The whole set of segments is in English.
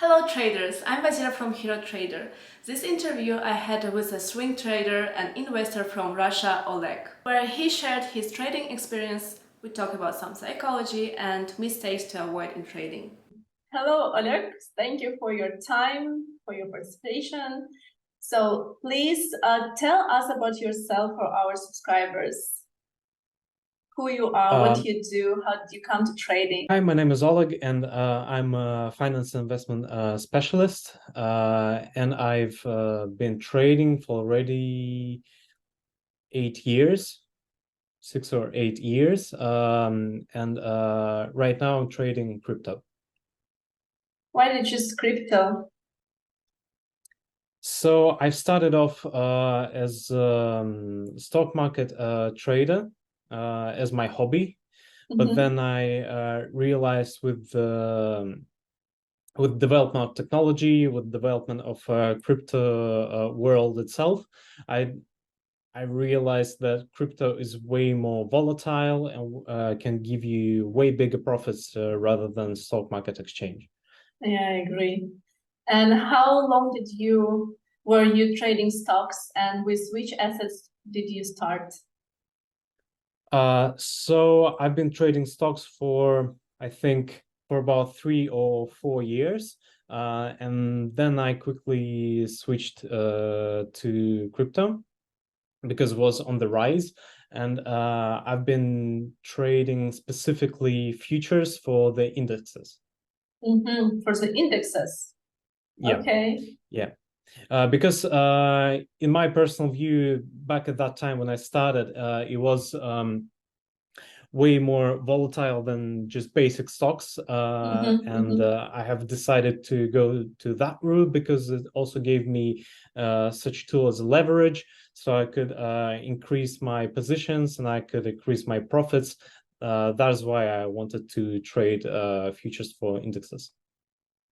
Hello traders, I'm Vasila from HyroTrader. This interview I had with a swing trader and investor from Russia, Oleg, where he shared his trading experience. We talk about some psychology and mistakes to avoid in trading. Hello Oleg, thank you for your time, for your participation. So please tell us about yourself for our subscribers. Who you are, what you do, how did you come to trading? Hi, my name is Oleg, and I'm a finance and investment specialist. And I've been trading for already 8 years, 6 or 8 years. And right now I'm trading crypto. Why did you choose crypto? So I started off as stock market trader as my hobby. But then I realized with development of technology, with development of crypto world itself, I realized that crypto is way more volatile and can give you way bigger profits rather than stock market exchange. Yeah, I agree. And how long were you trading stocks, and with which assets did you start? So I've been trading stocks for, I think, for about 3 or 4 years. And then I quickly switched to crypto because it was on the rise. And I've been trading specifically futures for the indexes. For the indexes. Yeah. Okay. Yeah. Because in my personal view, back at that time when I started, it was way more volatile than just basic stocks. And I have decided to go to that route because it also gave me such tool as leverage. So I could increase my positions and I could increase my profits. That is why I wanted to trade futures for indexes.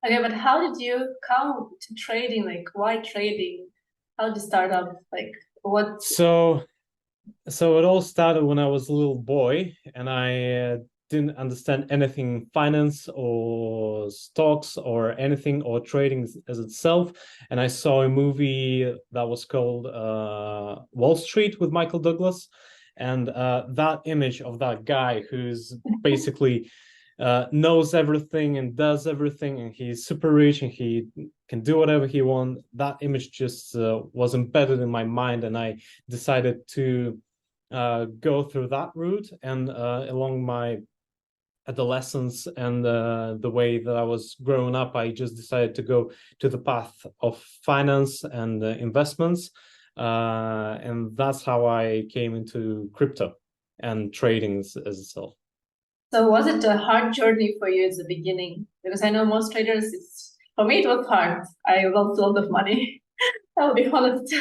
Okay, but how did you come to trading? Like, why trading? How did you start up? Like, what? So it all started when I was a little boy and I didn't understand anything finance or stocks or anything or trading as itself. And I saw a movie that was called Wall Street with Michael Douglas. And that image of that guy who's basically knows everything and does everything and he's super rich and he can do whatever he wants. That image just was embedded in my mind, and I decided to go through that route. And along my adolescence and the way that I was growing up, I just decided to go to the path of finance and investments. And that's how I came into crypto and trading as itself. So, was it a hard journey for you at the beginning? Because I know most traders, for me, it was hard. I lost a lot of money. I'll be honest. In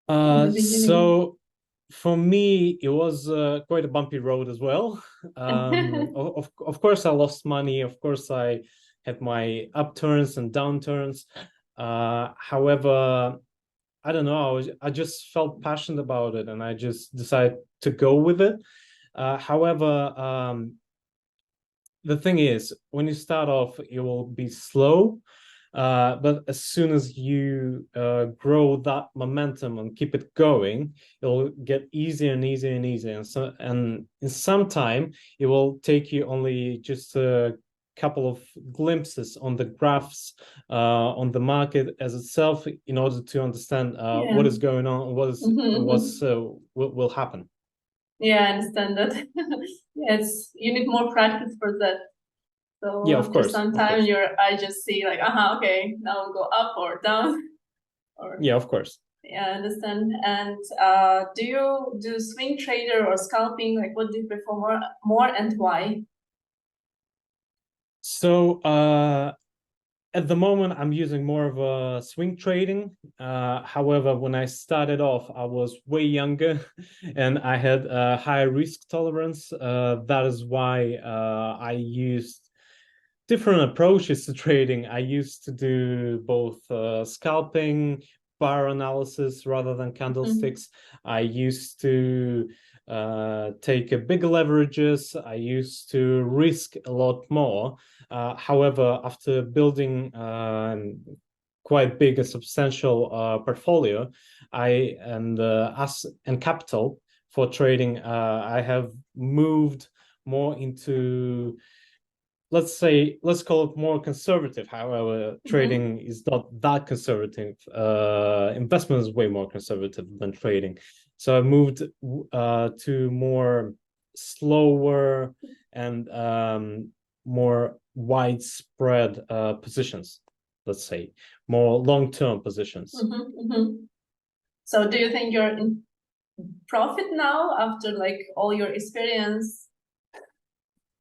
the beginning. So for me, it was quite a bumpy road as well. Of course, I lost money. Of course, I had my upturns and downturns. However, I don't know. I just felt passionate about it, and I just decided to go with it. However, the thing is, when you start off, it will be slow. But as soon as you grow that momentum and keep it going, it'll get easier and easier and easier. And in some time, it will take you only just a couple of glimpses on the graphs on the market as itself in order to understand what is going on, will happen. Yeah, I understand that. Yes, you need more practice for that. Yeah, So of after course, some of time, course. I just see like, okay, now we'll go up or down, or Yeah, of course. yeah, I understand. And do you do swing trader or scalping? Like, what do you prefer more and why? So at the moment, I'm using more of a swing trading. However, when I started off, I was way younger and I had a high risk tolerance. That is why I used different approaches to trading. I used to do both scalping, bar analysis rather than candlesticks. I used to take a bigger leverages. I used to risk a lot more. However, after building quite big and substantial portfolio, and capital for trading, I have moved more into, let's call it more conservative. However, trading is not that conservative. Investment is way more conservative than trading. So I moved to more slower and more widespread positions, let's say, more long-term positions. So do you think you're in profit now after like all your experience?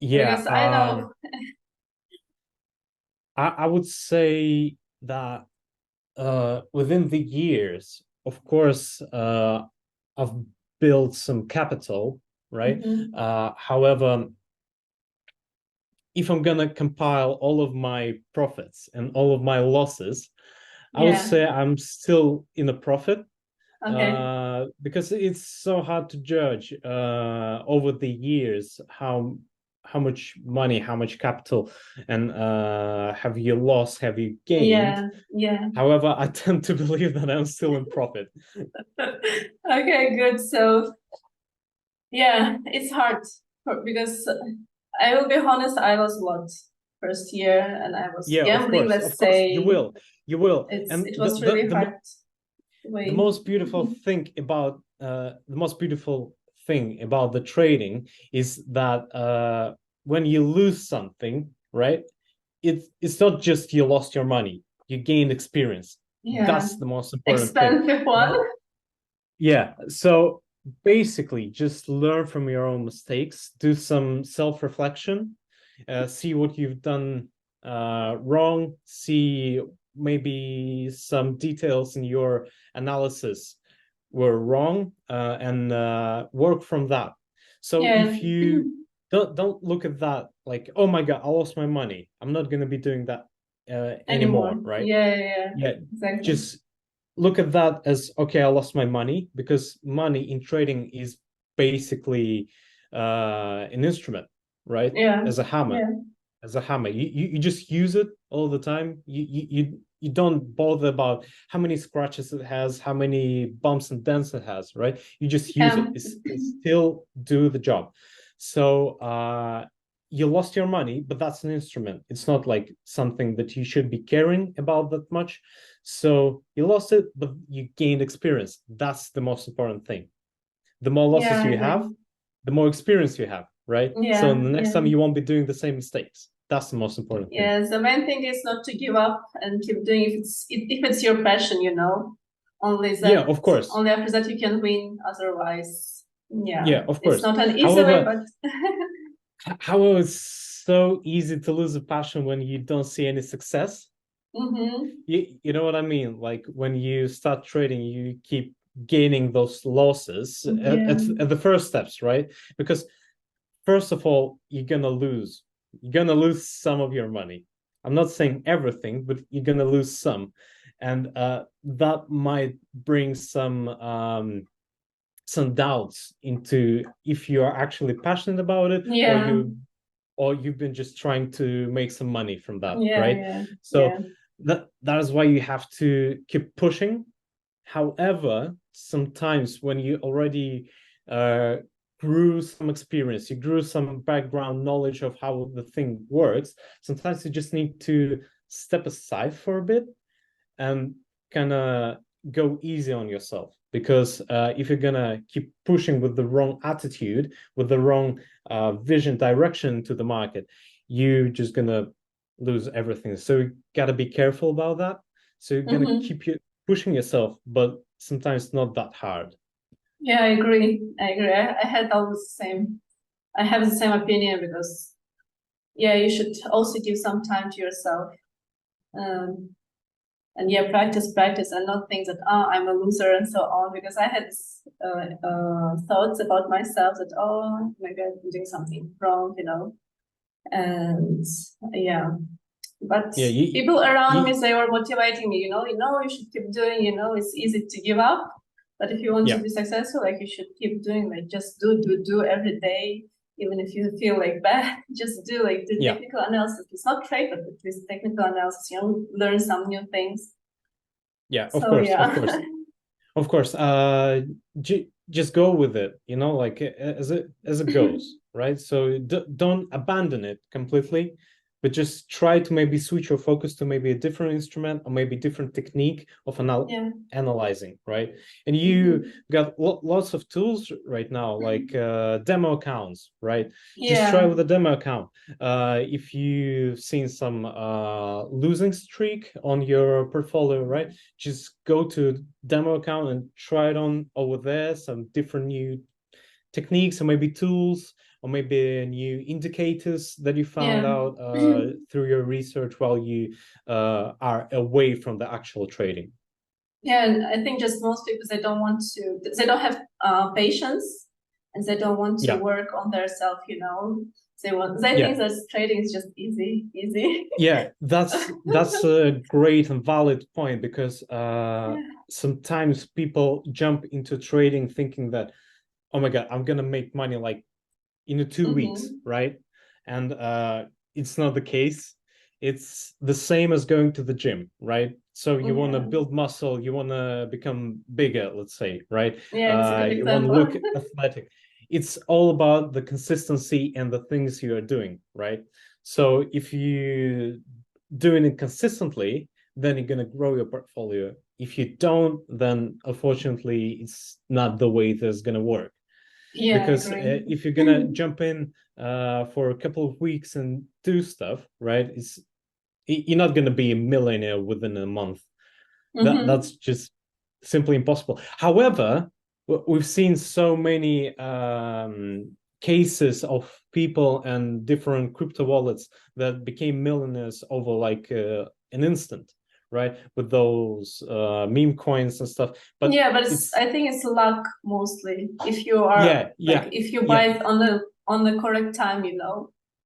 Yeah, because I know I would say that within the years, of course, I've built some capital, right? However, if I'm gonna compile all of my profits and all of my losses, I would say I'm still in a profit. Because it's so hard to judge over the years how much money, how much capital, and have you lost, have you gained. However, I tend to believe that I'm still in profit. Okay, good. So yeah, it's hard because I will be honest, I lost a lot first year and I was gambling, let's say. You will. It was really hard. The most beautiful thing about the trading is that when you lose something, right? It's not just you lost your money, you gained experience. That's the most important expensive one. Right? Yeah. So basically, just learn from your own mistakes, do some self-reflection, see what you've done wrong, see maybe some details in your analysis were wrong, and work from that. So if you don't look at that like, oh my God, I lost my money, I'm not going to be doing that anymore, right? Exactly. Just look at that as, okay, I lost my money, because money in trading is basically an instrument, right? As a hammer. As a hammer, you just use it all the time. You don't bother about how many scratches it has, how many bumps and dents it has, right? You just use it. It still do the job. So you lost your money, but that's an instrument. It's not like something that you should be caring about that much. So you lost it, but you gained experience. That's the most important thing. The more losses you have, the more experience you have, right? So the next time you won't be doing the same mistakes. That's the most important thing. Yes, the main thing is not to give up and keep doing if it's your passion, you know. Only that, of course. Only after that you can win. Otherwise, of course. It's not an easy way, but however, it's so easy to lose a passion when you don't see any success. You know what I mean? Like when you start trading, you keep gaining those losses at the first steps, right? Because first of all, you're gonna lose. You're gonna lose some of your money. I'm not saying everything, but you're gonna lose some, and that might bring some doubts into if you are actually passionate about it, or you've been just trying to make some money from that, right? So that is why you have to keep pushing. However, sometimes when you already grew some experience, you grew some background knowledge of how the thing works, sometimes you just need to step aside for a bit and kind of go easy on yourself. Because if you're gonna keep pushing with the wrong attitude, with the wrong vision, direction to the market, you're just gonna lose everything. So you gotta be careful about that. So you're gonna keep pushing yourself, but sometimes not that hard. Yeah, I agree. I had always the same. I have the same opinion because, you should also give some time to yourself. And practice, and not think that I'm a loser and so on. Because I had thoughts about myself that oh my God, I'm doing something wrong, you know. And but people around me, they were motivating me, you know, you should keep doing, you know, it's easy to give up. But if you want to Yeah. be successful, like you should keep doing, like just do every day, even if you feel like bad, just do like the Yeah. technical analysis. It's not trade, but at least technical analysis. You learn some new things. Yeah, of So course, of yeah. course. Of course, just go with it, you know, like as it goes, right? So don't abandon it completely, but just try to maybe switch your focus to maybe a different instrument or maybe different technique of Yeah. analyzing, right? And you got lots of tools right now, like demo accounts, right? Just try Yeah. with a demo account. If you've seen some losing streak on your portfolio, right? Just go to demo account and try it on over there, some different new techniques or maybe tools or maybe new indicators that you found Yeah. out through your research while you are away from the actual trading. Yeah, and I think just most people, they don't have patience, and they don't want to Yeah, work on their self, you know. They yeah, think that trading is just easy. yeah. That's a great and valid point because Yeah. sometimes people jump into trading thinking that, oh my God, I'm gonna make money like in 2 weeks, Mm-hmm. right? And it's not the case. It's the same as going to the gym, right? So you want to Yeah. build muscle, you want to become bigger, let's say, right? Yeah, it's a good You want to example. look athletic. It's all about the consistency and the things you are doing, right? So if you doing it consistently, then you're going to grow your portfolio. If you don't, then unfortunately, it's not the way that's going to work Yeah, I because agree. if you're gonna jump in for a couple of weeks and do stuff, right? You're not gonna be a millionaire within a month. That's Mm-hmm. just simply impossible. However, we've seen so many cases of people and different crypto wallets that became millionaires over like an instant, right? With those meme coins and stuff. But Yeah, but it's I think it's luck mostly. If you are yeah, like yeah, if you buy yeah, it on the correct time, you know.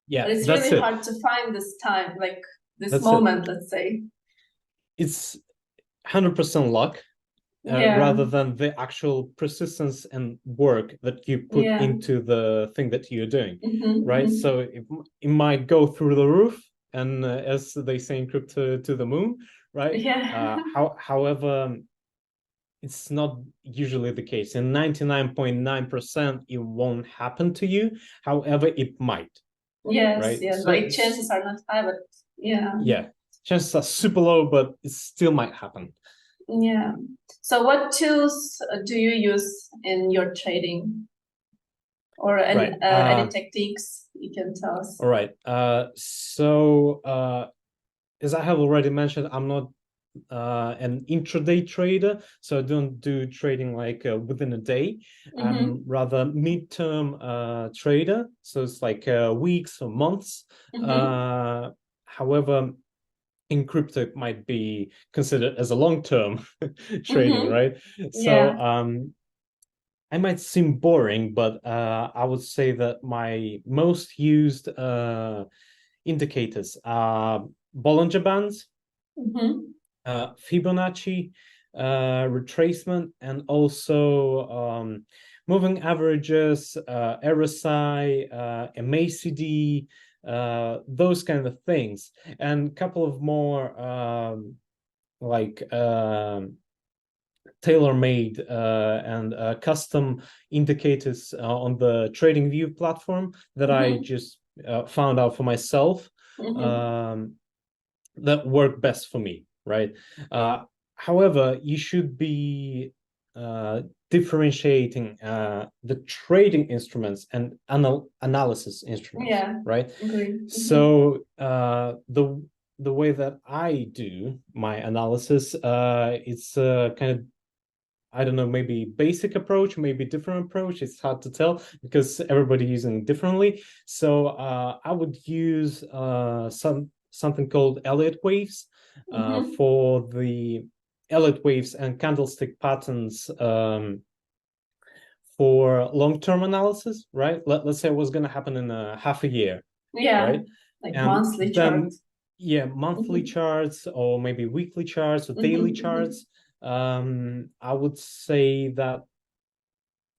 But yeah. it's That's really it. hard to find this time, like this That's it. moment, let's say. It's 100% luck Yeah, rather than the actual persistence and work that you put yeah. into the thing that you're doing, right? Mm-hmm. So it might go through the roof and as they say in crypto, to the moon, right? Yeah. However, it's not usually the case. In 99.9%, it won't happen to you. However, it might, Yes, right? yes. So Like chances are not high, but yeah. yeah, chances are super low, but it still might happen. Yeah. So what tools do you use in your trading or Right. any techniques you can tell us? All right. So as I have already mentioned, I'm not an intraday trader, so I don't do trading like within a day. Mm-hmm. I'm rather midterm trader, so it's like weeks or months. Mm-hmm. However, in crypto, it might be considered as a long-term trading, Mm-hmm. right? So Yeah. I might seem boring, but I would say that my most used indicators are Bollinger Bands, Mm-hmm. Fibonacci, retracement, and also moving averages, RSI, MACD, those kind of things, and a couple of more like tailor-made and custom indicators on the TradingView platform that I Mm-hmm. just found out for myself Mm-hmm. um, that work best for me, right? However, you should be differentiating the trading instruments and analysis instruments, Yeah. right? Agree. Mm-hmm. So the way that I do my analysis, it's kind of I don't know, maybe basic approach, maybe different approach. It's hard to tell because everybody using differently. So I would use something called Elliott waves Mm-hmm. for the Elliott waves and candlestick patterns for long-term analysis, right? Let's say what's going to happen in a half a year, Yeah. right? Like And monthly chart. then, yeah, monthly Mm-hmm. charts or maybe weekly charts or daily Mm-hmm. charts. I would say that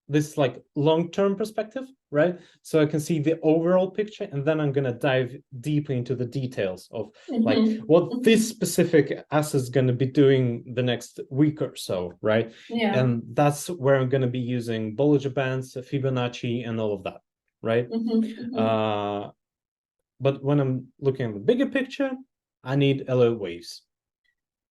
this like long-term perspective, right? So I can see the overall picture, and then I'm gonna dive deeper into the details of like what this specific asset is gonna be doing the next week or so, right? Yeah. And that's where I'm gonna be using Bollinger Bands, Fibonacci, and all of that, right? But when I'm looking at the bigger picture, I need Elliott waves.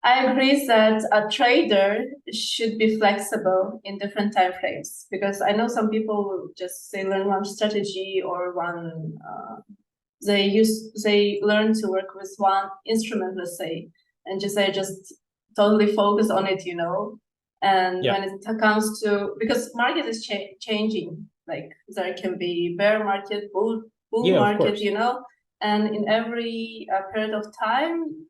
I agree that a trader should be flexible in different time frames, because I know some people just say learn one strategy or one they learn to work with one instrument, let's say, and just totally focus on it, you know. And Yeah. when it comes to, because market is changing, like there can be bear market, bull Yeah, of market, course. you know, and in every period of time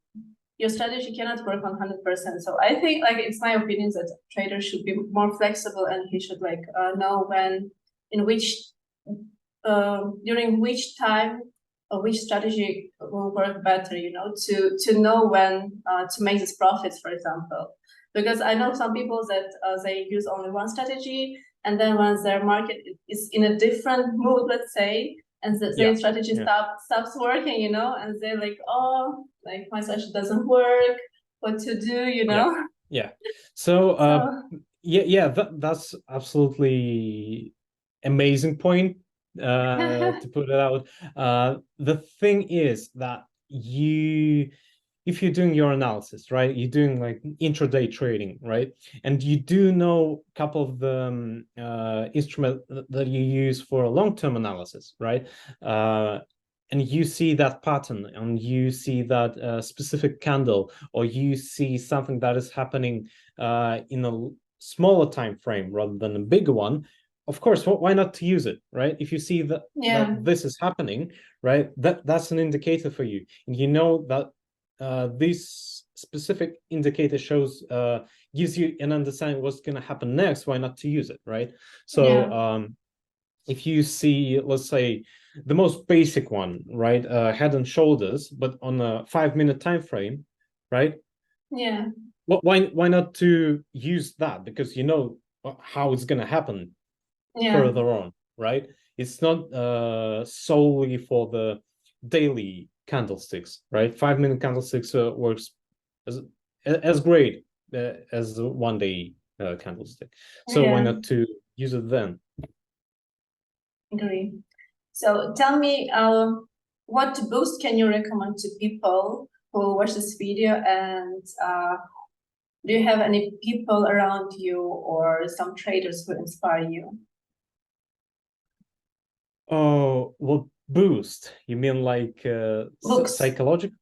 your strategy cannot work on 100%. So I think, like, it's my opinion that traders should be more flexible, and he should like know when, in which, during which time or which strategy will work better, you know, to know when to make these profits, for example. Because I know some people that they use only one strategy, and then once their market is in a different mood, let's say, and the Yeah. their strategy Yeah. stops working, you know, and they're like, oh, like my strategy doesn't work, what to do, you Yeah. know? Yeah. So So yeah, that's absolutely amazing point to put it out. The thing is that if you're doing your analysis, right, you're doing like intraday trading, right, and you do know a couple of the instrument that you use for a long-term analysis, right, and you see that pattern, and you see that specific candle, or you see something that is happening in a smaller time frame rather than a bigger one, of course, why not to use it, right? If you see that yeah, this is happening, right, that's an indicator for you, and you know that this specific indicator shows gives you an understanding what's going to happen next. Why not to use it, right? So yeah, if you see, let's say, the most basic one, right, head and shoulders, but on a 5-minute time frame, right? yeah, Why not to use that, because you know how it's going to happen yeah, further on, right? It's not solely for the daily candlesticks, right? 5-minute candlesticks works as great as the 1 day candlestick. So why yeah, not to use it then? agree. So tell me, what books can you recommend to people who watch this video, and do you have any people around you or some traders who inspire you? Oh, well, boost. You mean like Books. psychological?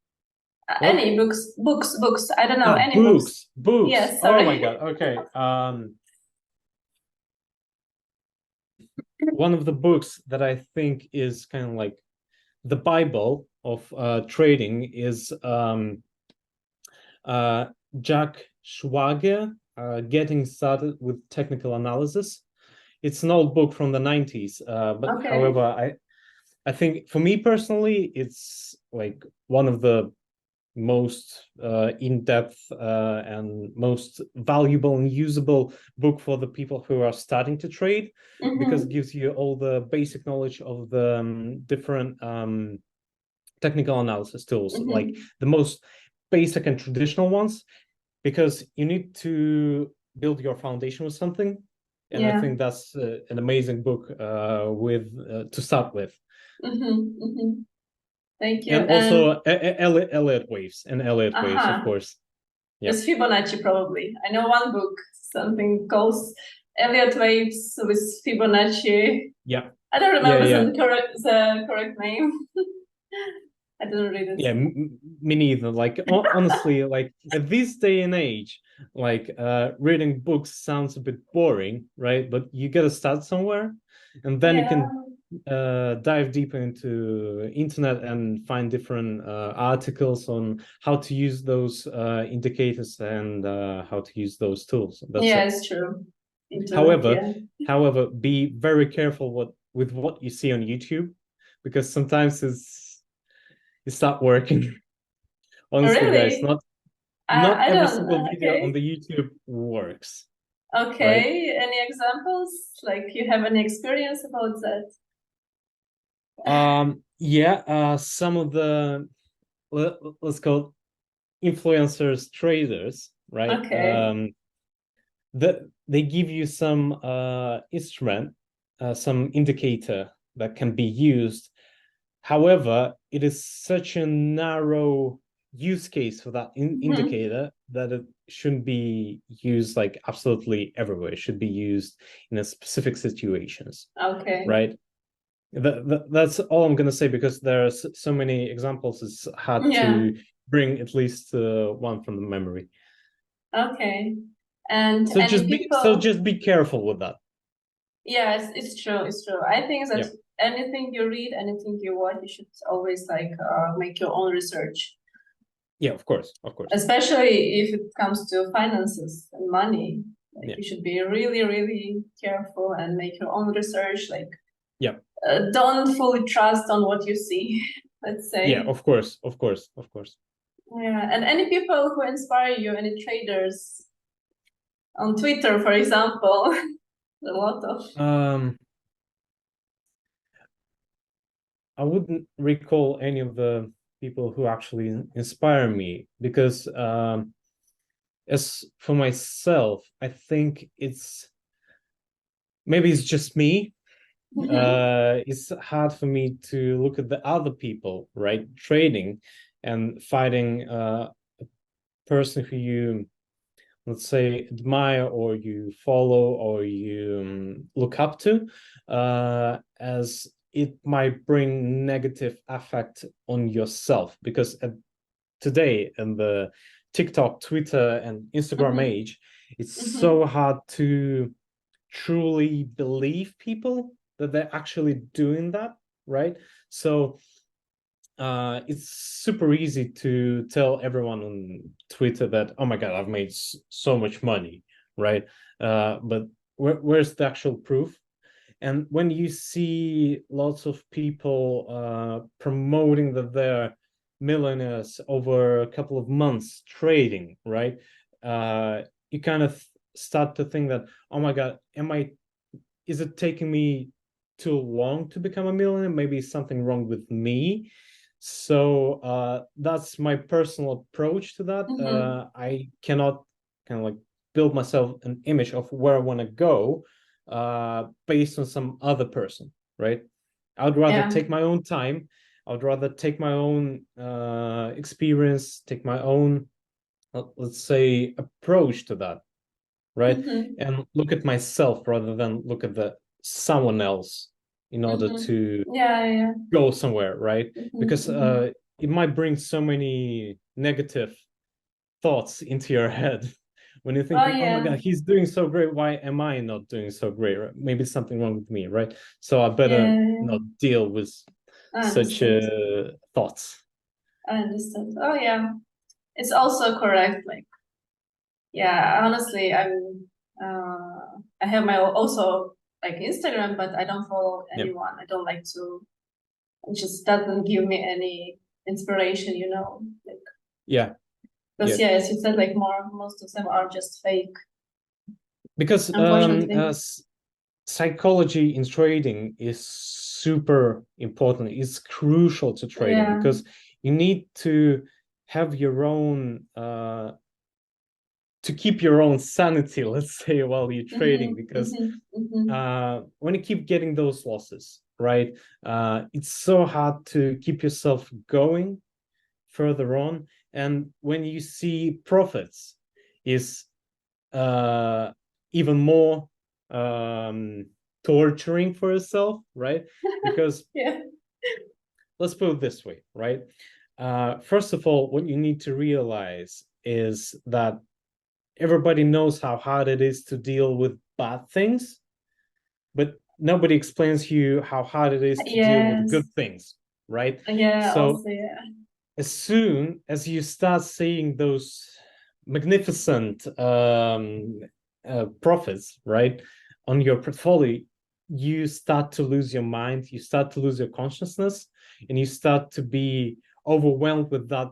What? Any books, books. I don't know, Ah, any books. books. Yes, Oh my sorry. God. Okay. One of the books that I think is kind of like the Bible of trading is uh, Jack Schwager, Getting Started with Technical Analysis. It's an old book from the 90s, but Okay. however, I think for me personally, it's like one of the most in-depth and most valuable and usable book for the people who are starting to trade, because it Mm-hmm. gives you all the basic knowledge of the different technical analysis tools, like Mm-hmm. the most basic and traditional ones, because you need to build your foundation with something. And I Yeah. think that's an amazing book with to start with. Mm-hmm. Mm-hmm. Thank you. And And also Elliott waves, of aha, course. Yeah. it's Fibonacci probably. I know one book, something called Elliott Waves with Fibonacci. Yeah. I don't Yeah. remember Yeah. the correct name. I didn't read it. Yeah, me neither. Like honestly, like at this day and age, like reading books sounds a bit boring, right? But you gotta start somewhere, and then you Yeah. can dive deeper into internet and find different articles on how to use those indicators and how to use those tools. That's Yeah, it. it's true. Internet, However, yeah. be very careful with what you see on YouTube, because sometimes it's not working. Honestly, guys, Really? not not I every don't. single video on Okay. the YouTube works, right? Okay. Any examples? Like you have any experience about that? Yeah, some of the let's call influencers traders, right? Okay. They give you some instrument, some indicator that can be used. However, it is such a narrow use case for that Mm-hmm. indicator that it shouldn't be used like absolutely everywhere. It should be used in a specific situations, Okay. right? That's all I'm gonna say because there are so many examples. It's hard Yeah. to bring at least one from the memory. Okay. And So any people? just be careful with that. Yes, it's true. It's true. I think that Yeah, anything you read, anything you watch, you should always like make your own research, yeah, of course, of course. especially if it comes to finances and money. Like Yeah, you should be really, really careful and make your own research. Like yeah, don't fully trust on what you see. Let's yeah, say. of course, of course, of course. Yeah. And any people who inspire you, any traders on Twitter, for example, a lot of. Um, I wouldn't recall any of the people who actually inspire me because as for myself, I think it's just me. Mhm. It's hard for me to look at the other people, right, trading and fighting a person who you, let's say, admire or you follow or you look up to, as it might bring negative effect on yourself because today in the TikTok, Twitter, and Instagram Mhm. age, it's so Mhm. hard to truly believe people that they're actually doing that, right? So it's super easy to tell everyone on Twitter that, oh my God, I've made so much money, right? But where's the actual proof? And when you see lots of people promoting that they're millionaires over a couple of months trading, right? You kind of start to think that, oh my God, is it taking me too long to become a millionaire? Maybe something wrong with me. So that's my personal approach to that. Mhm. I cannot kind of like build myself an image of where I want to go based on some other person, right? I'd rather Yeah. take my own time. I'd rather take my own experience, take my own, let's say, approach to that, right? Mhm. And look at myself rather than look at the someone else in order Mhm. to Yeah, yeah. go somewhere, right? Mhm. Because Mhm. it might bring so many negative thoughts into your head when you're Oh thinking, oh my yeah. God, he's doing so great. Why am I not doing so great? Right? Maybe something wrong with me, right? So I better Yeah, not yeah. deal with I such understand. thoughts. I understand. Oh yeah. It's also correct. Like, yeah, honestly, I have my also like Instagram, but I don't follow Yeah. anyone. I don't like to, it just doesn't give me any inspiration, you know. Like, Yeah. because Yeah. yeah, as you said, like most of them are just fake, Because unfortunately. psychology in trading is super important. It's crucial to trading Yeah. because you need to have your own to keep your own sanity, let's say, while you're trading, Mm-hmm. because Mm-hmm. Mm-hmm. when you keep getting those losses, right, it's so hard to keep yourself going further on. And when you see profits, is uh, even more um, torturing for yourself, right? Because Yeah. let's put it this way, right? First of all, what you need to realize is that everybody knows how hard it is to deal with bad things, but nobody explains to you how hard it is to deal with good Yes. things, right? Yeah. So Also, yeah. as soon as you start seeing those magnificent profits, right, on your portfolio, you start to lose your mind, you start to lose your consciousness, and you start to be overwhelmed with that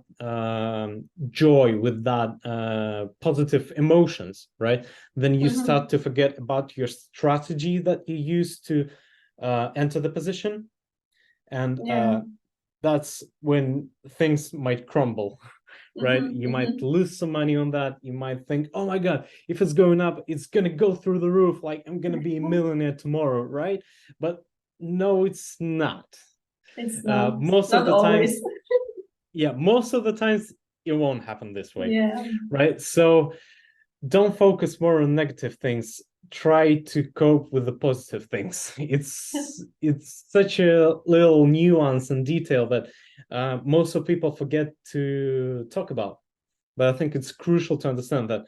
joy, with that positive emotions, right? Then you start to forget about your strategy that you used to enter the position, and that's when things might crumble. Right? You might lose some money on that. You might think, oh my God, if it's going up, it's going to go through the roof. Like I'm going to be a millionaire tomorrow, right? But no, it's not. It's not, most not of the always. times, yeah, most of the times it won't happen this way, Yeah. right? So don't focus more on negative things. Try to cope with the positive things. It's such a little nuance and detail that most of people forget to talk about. But I think it's crucial to understand that,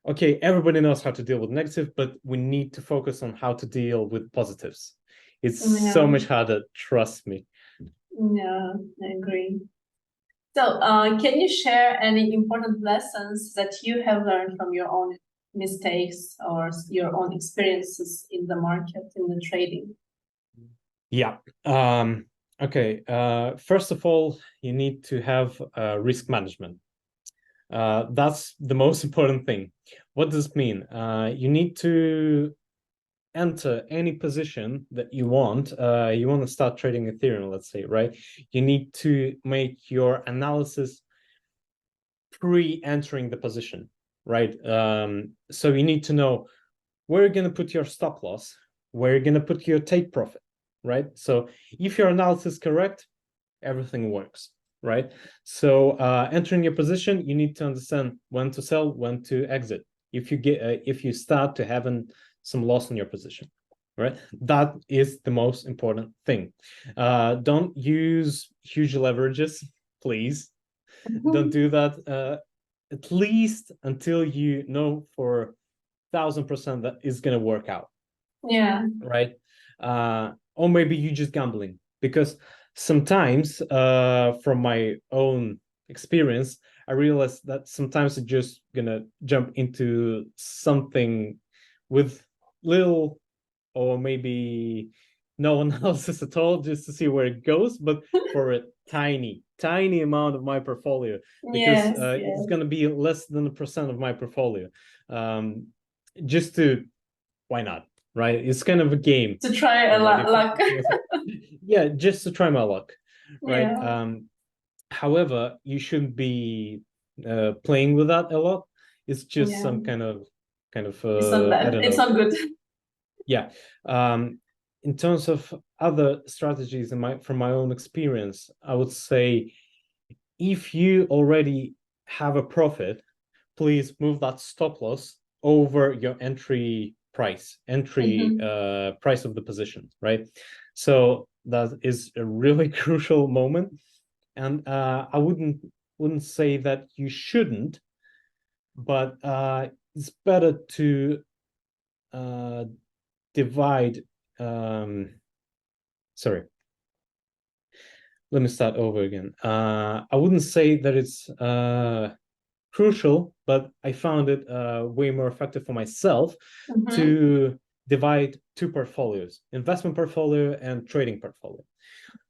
okay, everybody knows how to deal with negative, but we need to focus on how to deal with positives. It's so much harder, trust me. Yeah, I agree. So, can you share any important lessons that you have learned from your own mistakes or your own experiences in the market, in the trading? Yeah. Okay. First of all, you need to have risk management. That's the most important thing. What does it mean? You need to enter any position that you want. You want to start trading Ethereum, let's say, right? You need to make your analysis pre-entering the position, right? So you need to know where you're going to put your stop loss, where you're going to put your take profit, right? So if your analysis is correct, everything works, right? So entering your position, you need to understand when to sell, when to exit. If you start to having some loss in your position, right? That is the most important thing. Don't use huge leverages, please. Don't do that. At least until you know for 1,000% that is going to work out. Yeah. Right. Or maybe you just gambling, because sometimes from my own experience, I realized that sometimes I'm just gonna jump into something with little or maybe no analysis at all, just to see where it goes, but for a tiny amount of my portfolio, because it's going to be less than 1% of my portfolio. Just to, why not, right? It's kind of a game to try a luck. Yeah, just to try my luck, right? Yeah. However, you shouldn't be playing with that a lot. It's just Yeah. some kind of It's not I bad. don't It's know. not good. Yeah. In terms of other strategies from my own experience, I would say if you already have a profit, please move that stop loss over your entry price price of the position, right? So that is a really crucial moment, and I wouldn't say that you shouldn't, but it's better to divide. Sorry, let me start over again. I wouldn't say that it's crucial, but I found it way more effective for myself to divide two portfolios: investment portfolio and trading portfolio.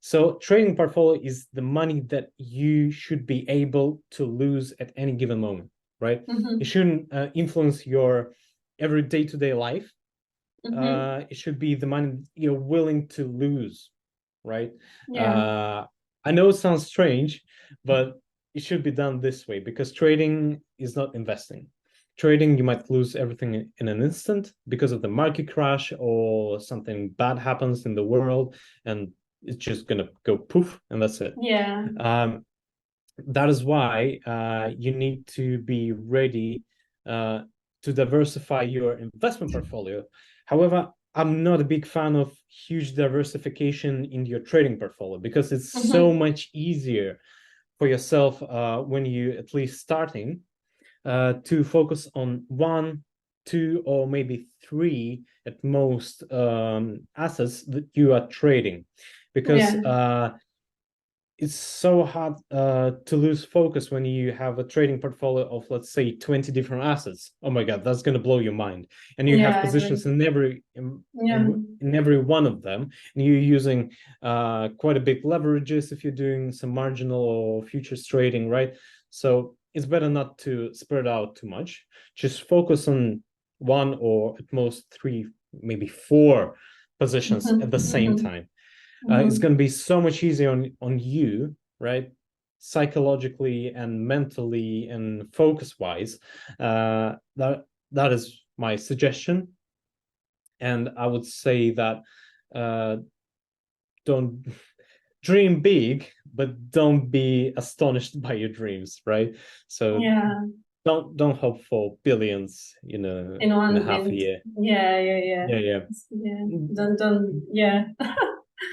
So trading portfolio is the money that you should be able to lose at any given moment, right? It shouldn't influence your every day-to-day life. It should be the money you're willing to lose, right? Yeah. I know it sounds strange, but it should be done this way, because trading is not investing. Trading, you might lose everything in an instant because of the market crash, or something bad happens in the world and it's just gonna go poof and that's it. Yeah. That is why you need to be ready to diversify your investment portfolio. However, I'm not a big fan of huge diversification in your trading portfolio, because it's so much easier for yourself when you at least starting to focus on one, two, or maybe three at most assets that you are trading, because it's so hard to lose focus when you have a trading portfolio of, let's say, 20 different assets. Oh my God, that's going to blow your mind. And you Yeah, have I agree. positions in every Yeah. in every one of them, and you're using quite a big leverages if you're doing some marginal or futures trading, right? So it's better not to spread out too much. Just focus on one or at most three, maybe four positions at the same time. It's going to be so much easier on you, right? Psychologically and mentally and focus wise. That is my suggestion. And I would say that don't dream big, but don't be astonished by your dreams, right? So Yeah. don't hope for billions, In in a one half a wind. year. Yeah, yeah, yeah. Yeah, yeah. Yeah. Don't, yeah.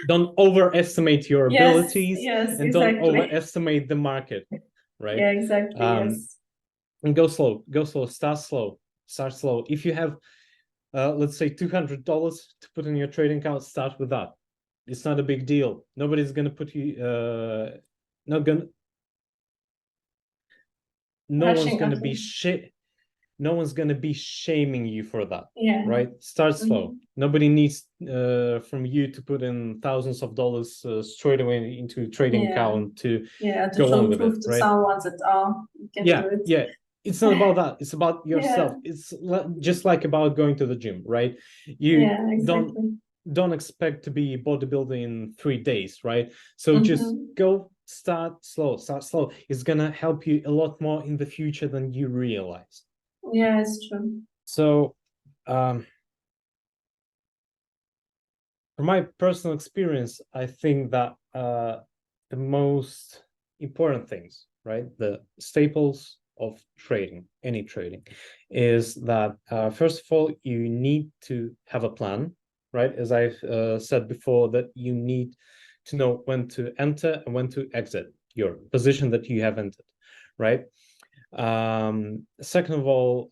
Don't overestimate your Yes, abilities yes, and don't exactly. overestimate the market, right? Yeah, exactly. um Yes. and go slow, start slow. If you have let's say $200 to put in your trading account, start with that. It's not a big deal. Nobody's gonna put you not gonna no one's Rushing gonna after. be shit no one's going to be shaming you for that, Yeah. right? Start slow. Mhm. Nobody needs from you to put in thousands of dollars straight away into trading Yeah. account to Yeah. To go on show with it, proof to right? someone that, oh, you can do Yeah, it. yeah. It's not about that. It's about Yeah. yourself. It's just like about going to the gym, right? You Yeah, don't exactly. don't expect to be bodybuilding in 3 days, right? So just Mm-hmm. go, start slow, start slow. It's gonna help you a lot more in the future than you realize. Yeah, it's true. So um from my personal experience, I think that the most important things, right, the staples of trading, any trading, is that first of all, you need to have a plan, right? As I've said before, that you need to know when to enter and when to exit your position that you have entered, right? Second of all,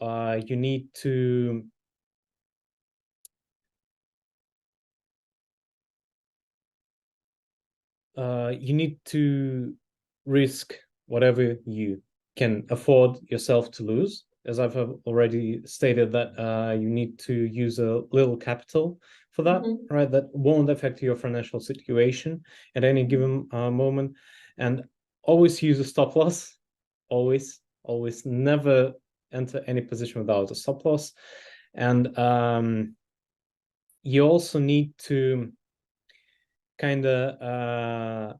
you need to risk whatever you can afford yourself to lose. As I've already stated, that you need to use a little capital for that, Mm-hmm. right? That won't affect your financial situation at any given moment. And always use a stop loss. Always, never enter any position without a stop loss. And you also need to kind of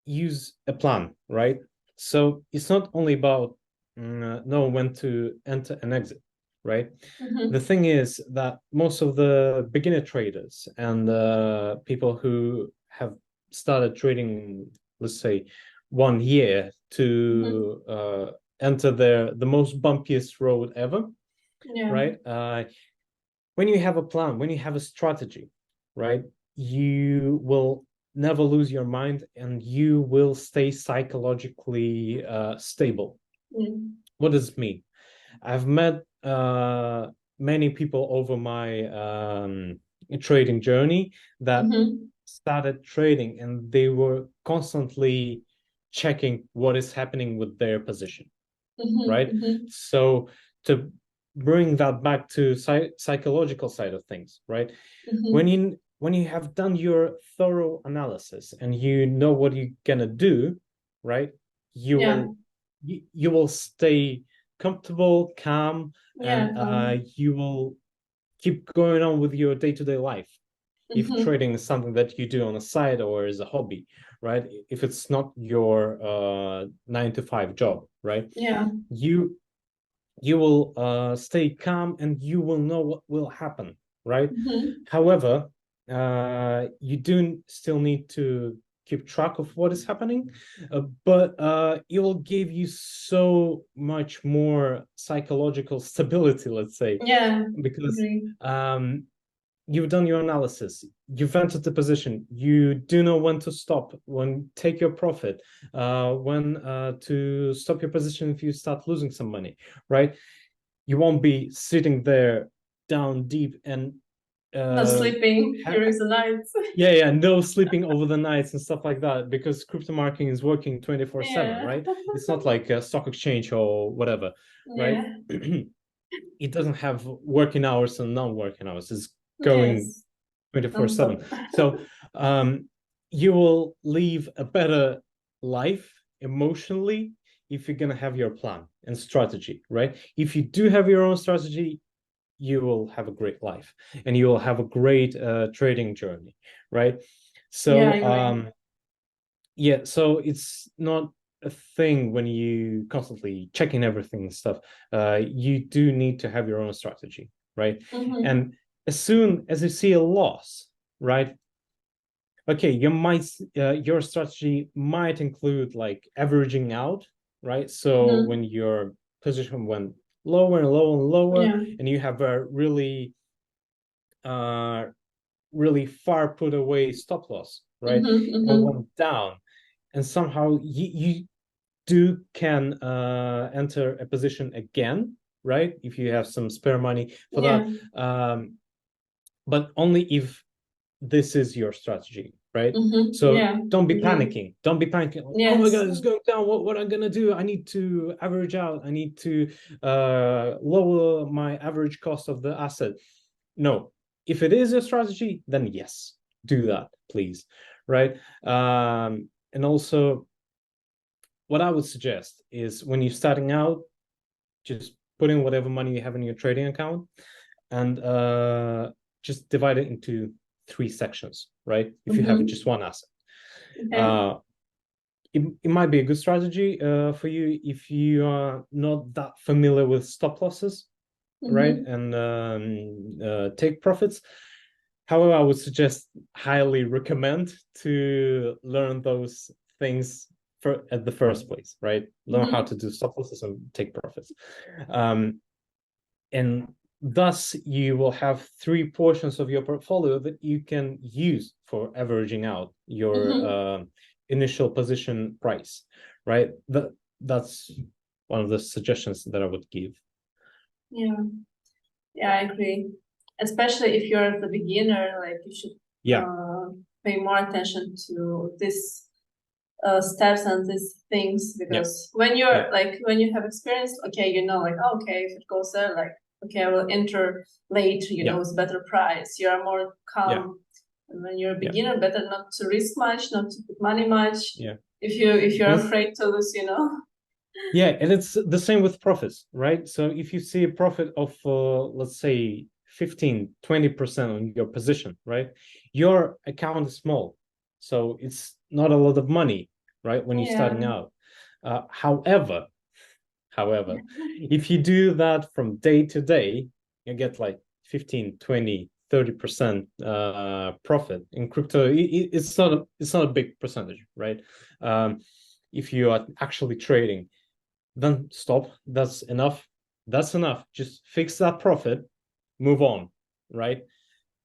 use a plan, right? So it's not only about know when to enter and exit, right? The Mm-hmm. thing is that most of the beginner traders and people who have started trading, let's say, 1 year Mm-hmm. to enter the most bumpiest road ever, Yeah. right? When you have a plan, when you have a strategy, right, you will never lose your mind and you will stay psychologically stable. Mm. What does it mean? I've met many people over my trading journey that Mm-hmm. started trading and they were constantly checking what is happening with their position, Mm-hmm. right? Mm-hmm. So to bring that back to psychological side of things, right? Mm-hmm. When you have done your thorough analysis and you know what you're gonna do, right? You Yeah. will you will stay comfortable, calm, Yeah. and you will keep going on with your day-to-day life. If Mm-hmm. trading is something that you do on the side or as a hobby, right? If it's not your 9 to 5 job, right? Yeah. You you will stay calm and you will know what will happen, right? Mm-hmm. However, you do still need to keep track of what is happening, but it will give you so much more psychological stability, let's say, Yeah. because Agree. you've done your analysis, you've entered the position, you do know when to stop, when take your profit, when to stop your position if you start losing some money, right? You won't be sitting there down deep and No sleeping during the nights. yeah, no sleeping over the nights and stuff like that, because crypto marketing is working 24/7, Yeah. right? It's not like a stock exchange or whatever, right? Yeah. It doesn't have working hours and non-working hours. It's going Yes. 24/7. Non-stop. So you will live a better life emotionally if you're gonna have your plan and strategy, right? If you do have your own strategy, you will have a great life and you will have a great trading journey, right? Yeah, I So agree. yeah, so it's not a thing when you constantly checking everything and stuff. You do need to have your own strategy, right? Mm-hmm. And as soon as you see a loss, right? Okay, your strategy might include like averaging out, right? So Mm-hmm. when your position went lower and lower and lower, Yeah. and you have a uh really far put away stop loss, right? Mm-hmm. And it Mm-hmm. went down, and somehow you do can enter a position again, right? If you have some spare money for Yeah. that, but only if this is your strategy, right? Mm-hmm. So Yeah. don't be Agree. panicking. Don't be panicking. Like, oh my Yes. god, it's going down. What I'm gonna do? I need to average out. I need to lower my average cost of the asset. No, if it is a strategy, then yes, do that, please, right? And also, what I would suggest is when you're starting out, just put in whatever money you have in your trading account and just divide it into three sections, right? If you have Mm-hmm. just one asset. Okay. Uh, it might be a good strategy for you if you are not that familiar with stop losses, right? Mm-hmm. And take profits. However, I would suggest, highly recommend to learn those things at the first place, right? Learn how Mm-hmm. to do stop losses and take profits. Um, and thus you will have three portions of your portfolio that you can use for averaging out your Mm-hmm. initial position price, right? That's one of the suggestions that I would give. Yeah. Yeah, I agree. Especially if you're the beginner, like you should Yeah, uh, pay more attention to this steps and these things, yeah, because when yeah, you're like when you have experience, okay, you know, like oh, okay, if it goes there, like okay, I will enter late, you yeah, know, with better price. You are more yeah, calm. And when you're a yeah, beginner, better not to risk much, not to put money much. yeah. If you're And afraid to lose, you know. yeah, and it's the same with profits, right? So if you see a profit of let's say 15-20% on your position, right? Your account is small. So it's not a lot of money, right? When you're Yeah. starting out. However, if you do that from day to day, you get like 15, 20, 30% profit in crypto. It's not a big percentage, right? If you are actually trading, then stop. That's enough. That's enough. Just fix that profit, move on, right?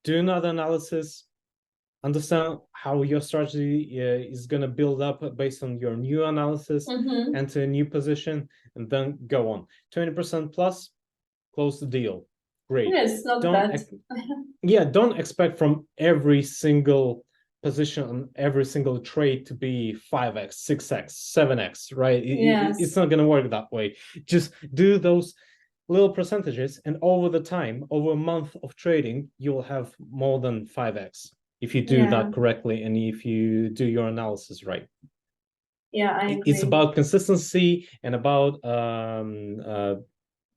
Do another analysis, understand how your strategy is going to build up based on your new analysis, Mm-hmm. enter a new position, and then go on. 20% plus, close the deal. Great. Yes, not Don't, bad. yeah, don't expect from every single position on every single trade to be 5x, 6x, 7x, right? It's Yes. not going to work that way. Just do those little percentages, and over the time, over a month of trading, you will have more than 5x if you do Yeah. that correctly and if you do your analysis right. Yeah, I It's agree. about consistency and about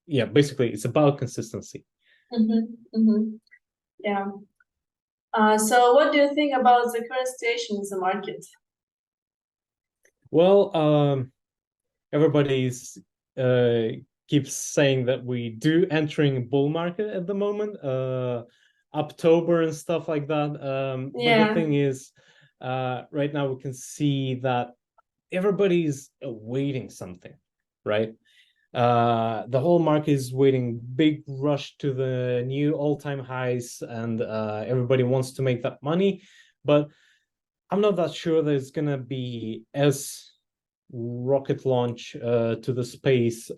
yeah, basically it's about consistency. Mm-hmm. Mm-hmm. Yeah. So what do you think about the current situation in the market? Well, everybody's keeps saying that we do entering bull market at the moment, October and stuff like that. But the Yeah. thing is, right now we can see that everybody's awaiting something, right? The whole market is waiting big rush to the new all-time highs, and everybody wants to make that money, but I'm not that sure that it's gonna be as rocket launch to the space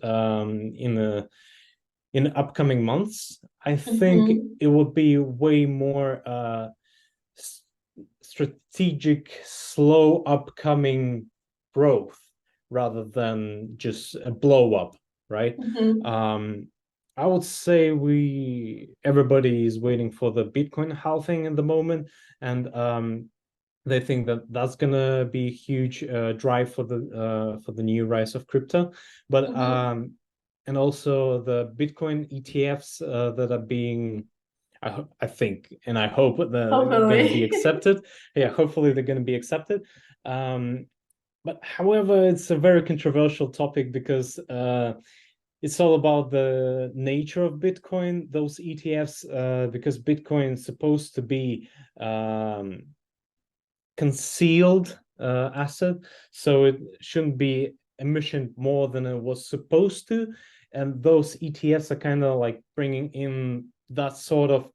in upcoming months, I think it would be way more strategic, slow upcoming growth rather than just a blow up, right? I would say everybody is waiting for the Bitcoin halving at the moment, and they think that that's gonna be a huge drive for the new rise of crypto, but and also the Bitcoin ETFs that are being, I think, and I hope that they're going to be accepted. Yeah, hopefully they're going to be accepted. But however, it's a very controversial topic because it's all about the nature of Bitcoin, those ETFs, because Bitcoin is supposed to be concealed asset, so it shouldn't be emission more than it was supposed to. And those ETFs are kind of like bringing in that sort of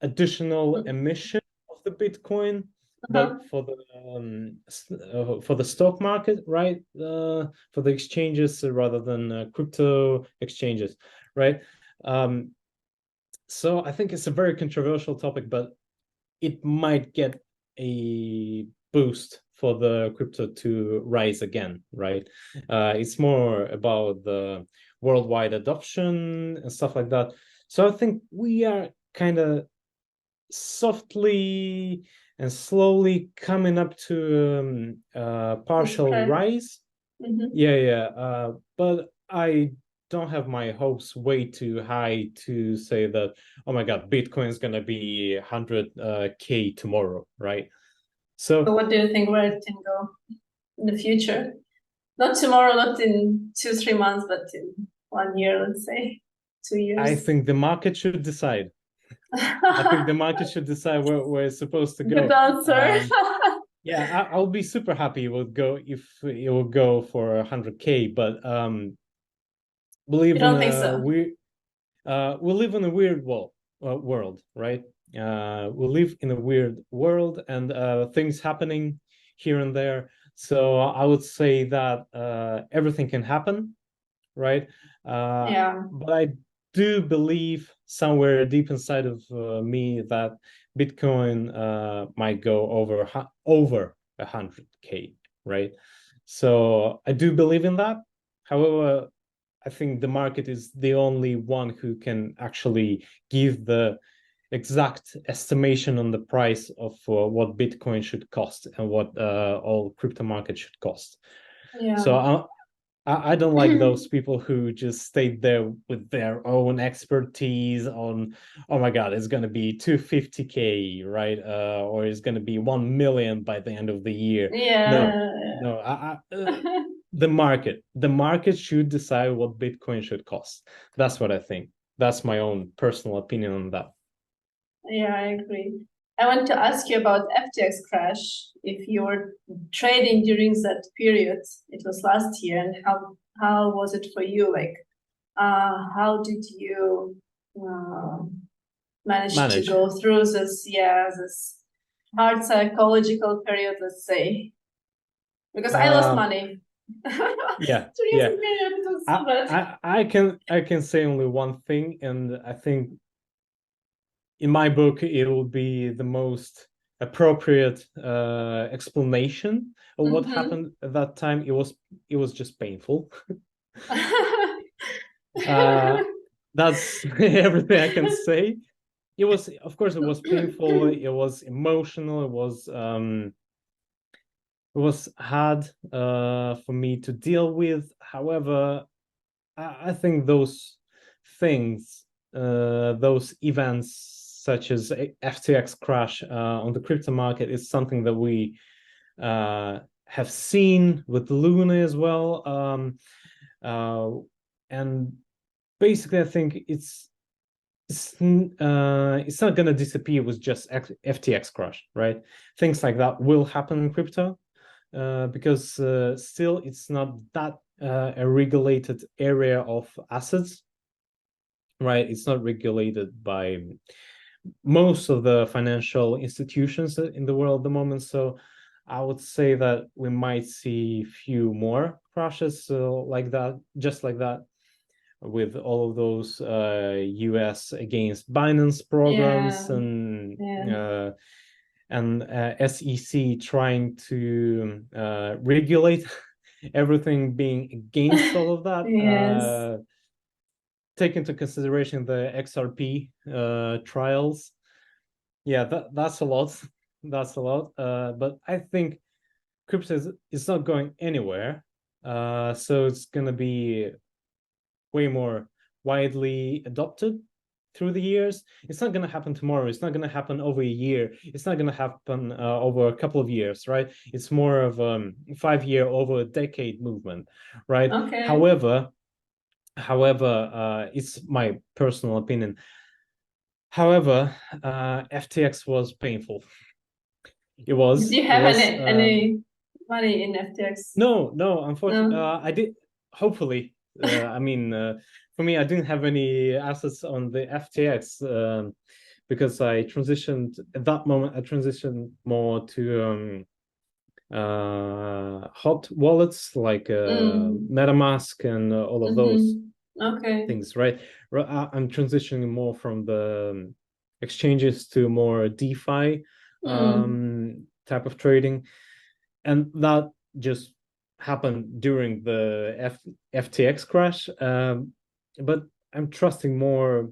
additional emission of the Bitcoin, but for the stock market, right? For the exchanges rather than crypto exchanges, right? So I think it's a very controversial topic, but it might get a boost for the crypto to rise again, right? It's more about the worldwide adoption and stuff like that. So I think we are kind of softly and slowly coming up to partial rise. But I don't have my hopes way too high to say that, oh my god, Bitcoin is gonna be 100K tomorrow, right? So what do you think where it can go in the future? Not tomorrow, not in 2-3 months, but in 1 year, let's say 2 years. I think the market should decide. I think the market should decide where it's supposed to go. Good answer. Yeah, I'll be super happy if it will go for 100K, but believe you don't think so? we live in a weird world, right? We live in a weird world, and things happening here and there. So I would say that everything can happen, right? But I do believe somewhere deep inside of me that Bitcoin might go over 100K, right? So I do believe in that. However, I think the market is the only one who can actually give the exact estimation on the price of what Bitcoin should cost and what all crypto markets should cost. So I don't like those people who just stayed there with their own expertise on, oh my god, it's going to be 250K, right? Or it's going to be 1 million by the end of the year. No, the market should decide what Bitcoin should cost. That's what I think. That's my own personal opinion on that. Yeah, I agree. I want to ask you about FTX crash. If you were trading during that period, it was last year, and how was it for you? Like, how did you manage to go through this hard psychological period, let's say? Because I lost money. Yeah. I can say only one thing, and I think in my book it will be the most appropriate explanation of what happened at that time. It was just painful. That's everything I can say. It was, of course, it was painful. It was emotional. It was hard for me to deal with. However, I think those things, those events such as FTX crash on the crypto market is something that we have seen with Luna as well. And basically, I think it's not going to disappear with just FTX crash, right? Things like that will happen in crypto because still it's not that a regulated area of assets, right? It's not regulated by most of the financial institutions in the world at the moment. So I would say that we might see few more crashes like that, just like that. with all of those US against Binance programs and SEC trying to regulate everything, being against all of that. Yes. Take into consideration the XRP trials. Yeah, that's a lot. That's a lot. But I think crypto is not going anywhere. So it's going to be way more widely adopted through the years. It's not going to happen tomorrow. It's not going to happen over a year. It's not going to happen over a couple of years, right? It's more of a 5-year, over a decade movement, right? Okay. However, it's my personal opinion. However, FTX was painful. It was. Do you have was, any money in FTX? No, unfortunately, No. I did. Hopefully, I mean, for me, I didn't have any assets on the FTX because I transitioned at that moment. I transitioned more to hot wallets like MetaMask and all of those things, right? I'm transitioning more from the exchanges to more DeFi type of trading, and that just happened during the FTX crash. But I'm trusting more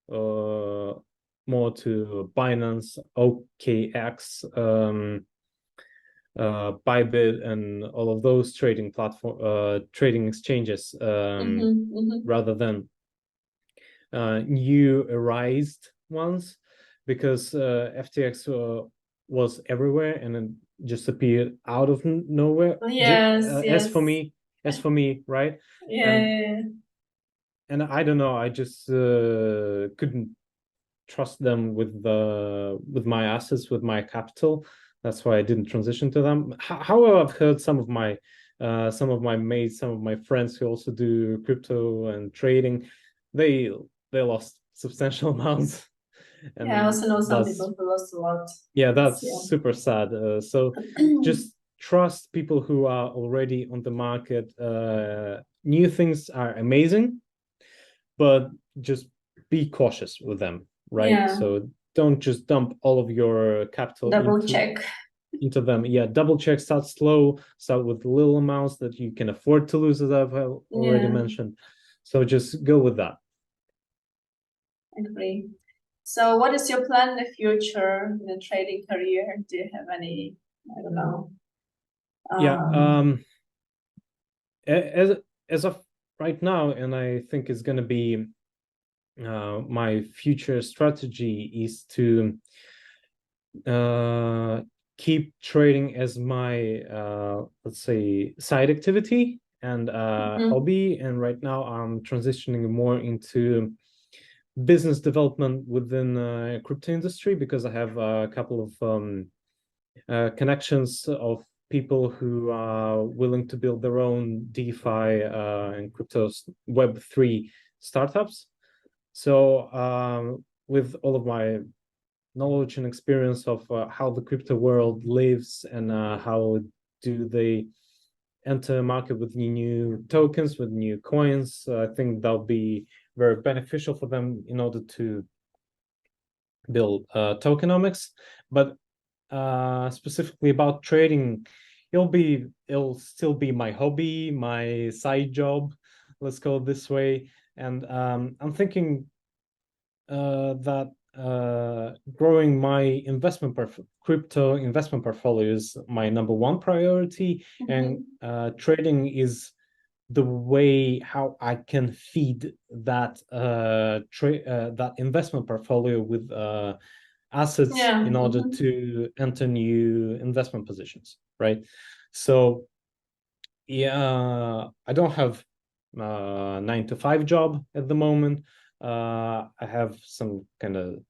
to Binance, OKX, ByBit, and all of those trading exchanges, rather than new arised ones, because FTX was everywhere and then just appeared out of nowhere. Yes. As for me, right? And I don't know, I just couldn't trust them with my assets, with my capital. That's why I didn't transition to them. However, I've heard some of my mates, some of my friends who also do crypto and trading, they lost substantial amounts. And I also know some people who lost a lot. Yeah, that's super sad. So just trust people who are already on the market. New things are amazing, but just be cautious with them, right? Yeah. So don't just dump all of your capital into them. Yeah, double check, start slow, start with little amounts that you can afford to lose, as I've already mentioned. So just go with that. Agree. So what is your plan in the future in the trading career? Do you have any, I don't know? As of right now, and I think it's going to be my future strategy is to keep trading as my let's say side activity and hobby. And right now I'm transitioning more into business development within the crypto industry, because I have a couple of connections of people who are willing to build their own DeFi and crypto Web3 startups. So with all of my knowledge and experience of how the crypto world lives and how do they enter a market with new tokens, with new coins, I think that'll be very beneficial for them in order to build tokenomics. But specifically about trading, it'll still be my hobby, my side job, let's call it this way. And I'm thinking that growing my crypto investment portfolio is my number one priority, and trading is the way how I can feed that that investment portfolio with assets in order to enter new investment positions, right? So yeah, I don't have a 9-to-5 job at the moment. I have some kind of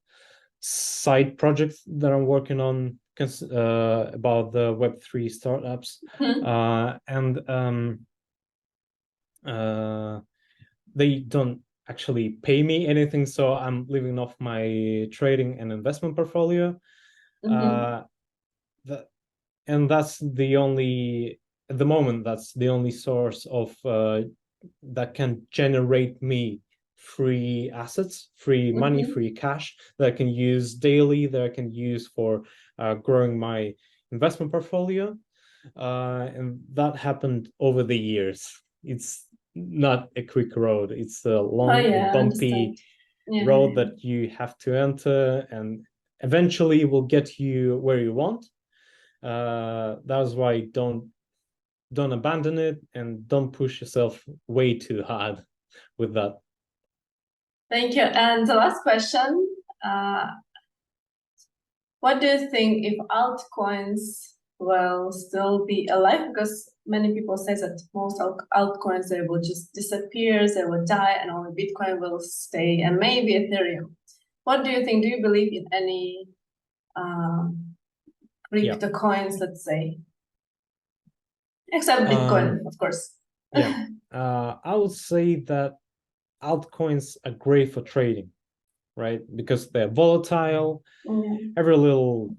side projects that I'm working on about the Web3 startups, and they don't actually pay me anything, so I'm living off my trading and investment portfolio. And that's the only, at the moment, that's the only source of that can generate me free assets, free money, free cash that I can use daily, that I can use for growing my investment portfolio. And that happened over the years. It's not a quick road. It's a long and bumpy road that you have to enter, and eventually will get you where you want. That's why don't abandon it, and don't push yourself way too hard with that. Thank you. And the last question, what do you think if altcoins will still be alive? Because many people say that most altcoins, they will just disappear, they will die, and only Bitcoin will stay, and maybe Ethereum. What do you think? Do you believe in any crypto coins, let's say? Except Bitcoin, of course. I would say that altcoins are great for trading, right? Because they're volatile. Every little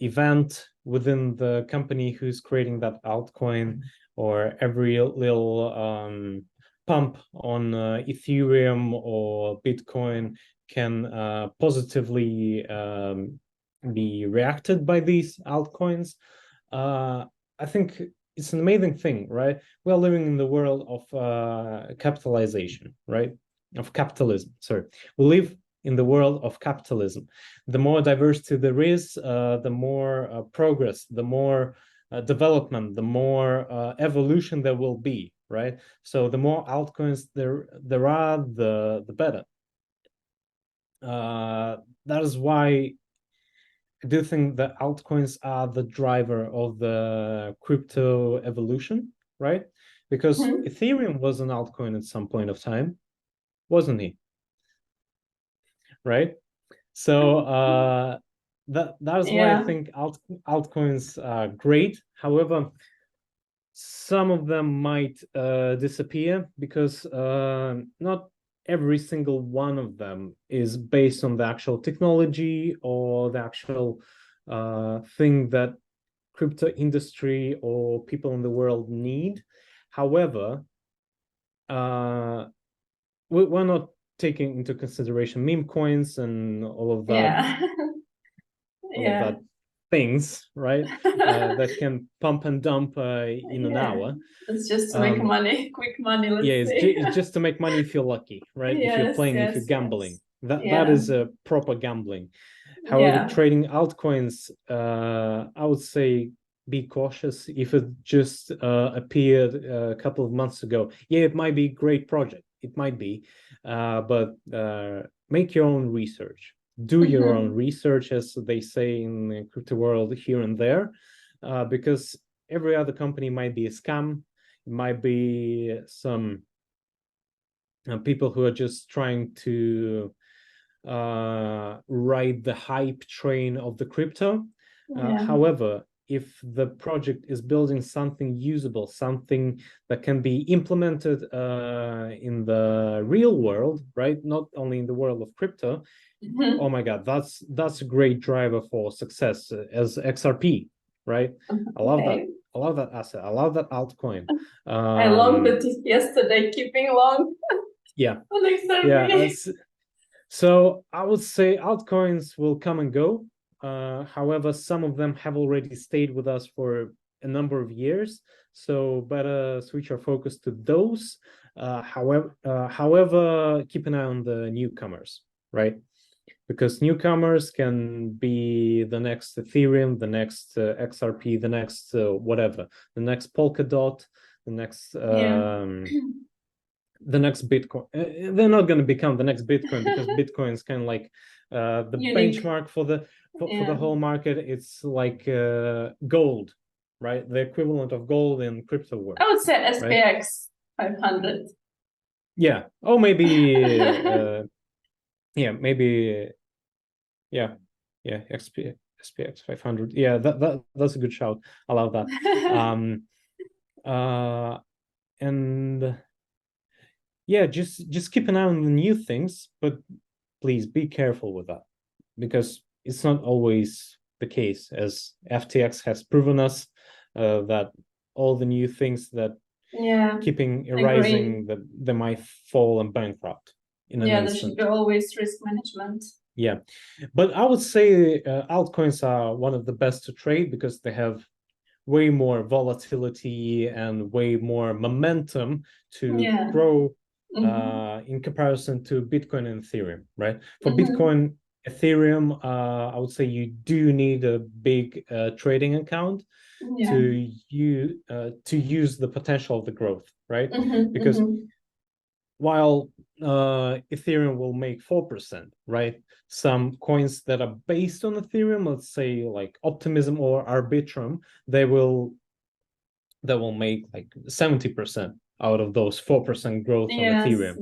event within the company who's creating that altcoin, or every little pump on Ethereum or Bitcoin can positively be reacted by these altcoins. I think it's an amazing thing, right? We're living in the world of capitalization, right? Of capitalism, sorry. We live in the world of capitalism. The more diversity there is, the more progress, the more development, the more evolution there will be, right? So the more altcoins there are, the better. That is why I do think that altcoins are the driver of the crypto evolution, right? Because Ethereum was an altcoin at some point of time, wasn't he? Right? So that's why I think altcoins are great. However, some of them might disappear because not every single one of them is based on the actual technology or the actual thing that crypto industry or people in the world need. However, we're not taking into consideration meme coins and all of that, all of that things, right? That can pump and dump in an hour. It's just to make money, quick money, let's say. It's just to make money if you're lucky, right? If you're playing, if you're gambling. That is a proper gambling. However, trading altcoins, I would say be cautious. If it just appeared a couple of months ago, it might be a great project. It might be, but make your own research. Do your own research, as they say in the crypto world, here and there, because every other company might be a scam. It might be some people who are just trying to ride the hype train of the crypto. However, if the project is building something usable, something that can be implemented in the real world, right? Not only in the world of crypto. Oh my God, that's a great driver for success as XRP, right? I love that. I love that asset. I love that altcoin. I longed it yesterday, keeping long. On XRP. So I would say altcoins will come and go. However, some of them have already stayed with us for a number of years. So better switch our focus to those. However, keep an eye on the newcomers, right? Because newcomers can be the next Ethereum, the next XRP, the next whatever, the next Polkadot, the next the next Bitcoin. They're not going to become the next Bitcoin because Bitcoin is kind of like the benchmark for the whole market. It's like gold, right? The equivalent of gold in crypto world. I would say SPX 500. Yeah. Oh, maybe. Maybe. Yeah. SPX 500. Yeah, that's a good shout. I love that. And just keep an eye on the new things, but please be careful with that, because it's not always the case, as FTX has proven us that all the new things that Yeah, keeping agree. rising, that they might fall and bankrupt in an There instant. should be always risk management. Yeah, but I would say altcoins are one of the best to trade because they have way more volatility and way more momentum to grow in comparison to Bitcoin and Ethereum, right? For Bitcoin, Ethereum, I would say you do need a big trading account to use the potential of the growth, right? Because while Ethereum will make 4%, right? Some coins that are based on Ethereum, let's say like Optimism or Arbitrum, they will make like 70% out of those 4% growth on Ethereum,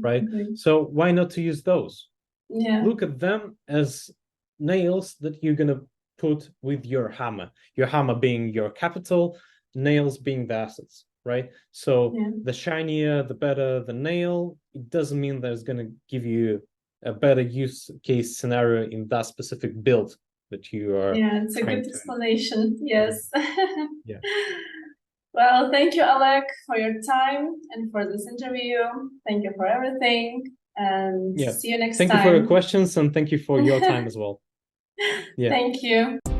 right? So why not to use those? Look at them as nails that you're gonna put with your hammer being your capital, nails being the assets, right? So the shinier, the better the nail. It doesn't mean that it's gonna give you a better use case scenario in that specific build that you are. Yeah, it's a good explanation. Yes. Yeah. Well, thank you, Oleg, for your time and for this interview. Thank you for everything, and see you next time. Thank you for your questions, and thank you for your time as well. Thank you.